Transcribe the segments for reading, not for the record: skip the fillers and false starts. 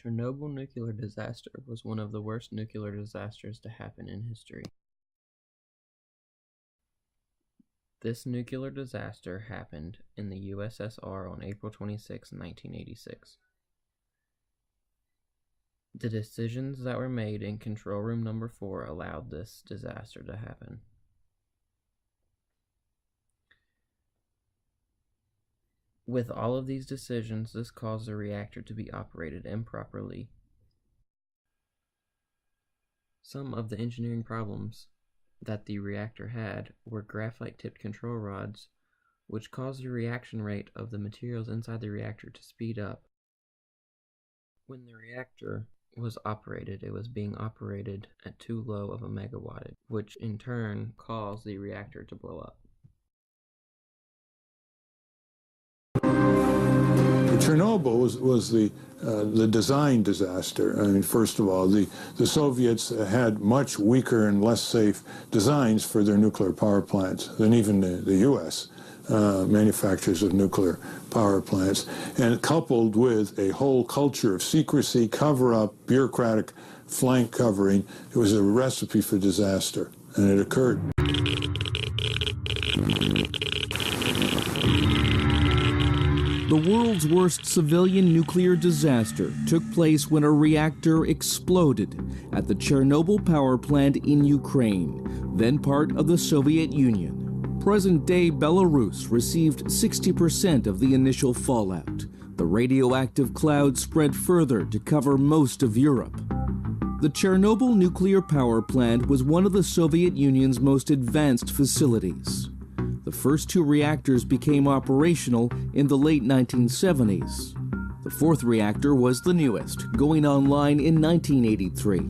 Chernobyl nuclear disaster was one of the worst nuclear disasters to happen in history. This nuclear disaster happened in the USSR on April 26, 1986. The decisions that were made in Control Room Number 4 allowed this disaster to happen. With all of these decisions, this caused the reactor to be operated improperly. Some of the engineering problems that the reactor had were graphite-tipped control rods, which caused the reaction rate of the materials inside the reactor to speed up. When the reactor was operated, it was being operated at too low of a megawattage, which in turn caused the reactor to blow up. Chernobyl was the design disaster. I mean, first of all, the Soviets had much weaker and less safe designs for their nuclear power plants than even the U.S. Manufacturers of nuclear power plants, and coupled with a whole culture of secrecy, cover-up, bureaucratic flank covering, it was a recipe for disaster, and it occurred. The world's worst civilian nuclear disaster took place when a reactor exploded at the Chernobyl power plant in Ukraine, then part of the Soviet Union. Present-day Belarus received 60% of the initial fallout. The radioactive cloud spread further to cover most of Europe. The Chernobyl nuclear power plant was one of the Soviet Union's most advanced facilities. The first two reactors became operational in the late 1970s. The fourth reactor was the newest, going online in 1983.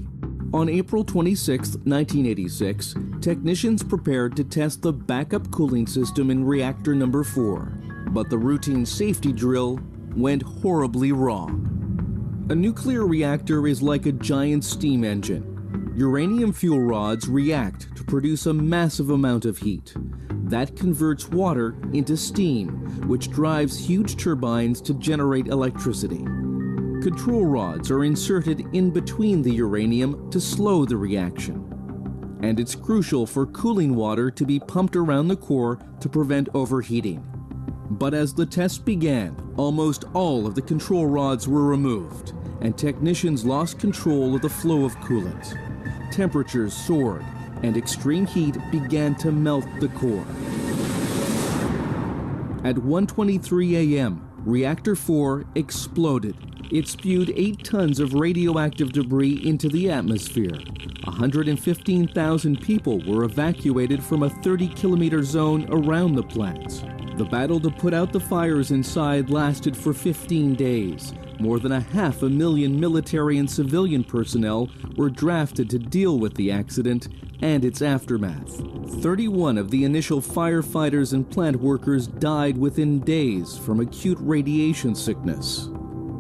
On April 26, 1986, technicians prepared to test the backup cooling system in reactor number 4, but the routine safety drill went horribly wrong. A nuclear reactor is like a giant steam engine. Uranium fuel rods react to produce a massive amount of heat. That converts water into steam, which drives huge turbines to generate electricity. Control rods are inserted in between the uranium to slow the reaction. And it's crucial for cooling water to be pumped around the core to prevent overheating. But as the test began, almost all of the control rods were removed, and technicians lost control of the flow of coolant. Temperatures soared, and extreme heat began to melt the core. At 1:23 a.m., Reactor 4 exploded. It spewed 8 tons of radioactive debris into the atmosphere. 115,000 people were evacuated from a 30-kilometer zone around the plant. The battle to put out the fires inside lasted for 15 days. More than 500,000 military and civilian personnel were drafted to deal with the accident and its aftermath. 31 of the initial firefighters and plant workers died within days from acute radiation sickness.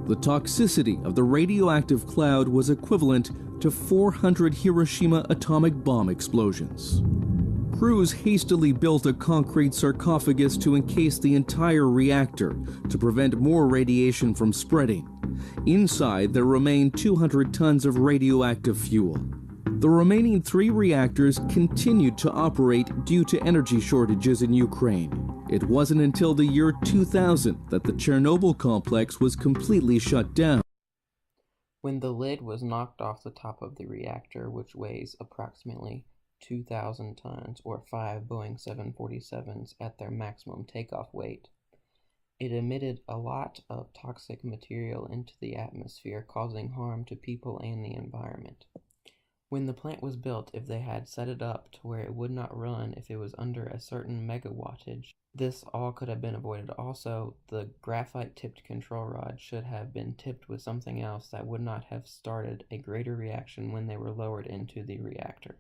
The toxicity of the radioactive cloud was equivalent to 400 Hiroshima atomic bomb explosions. Crews hastily built a concrete sarcophagus to encase the entire reactor to prevent more radiation from spreading. Inside, there remained 200 tons of radioactive fuel. The remaining 3 reactors continued to operate due to energy shortages in Ukraine. It wasn't until the year 2000 that the Chernobyl complex was completely shut down. When the lid was knocked off the top of the reactor, which weighs approximately 2,000 tons or 5 Boeing 747s at their maximum takeoff weight, it emitted a lot of toxic material into the atmosphere, causing harm to people and the environment. When the plant was built, if they had set it up to where it would not run if it was under a certain megawattage, this all could have been avoided. Also, the graphite-tipped control rod should have been tipped with something else that would not have started a greater reaction when they were lowered into the reactor.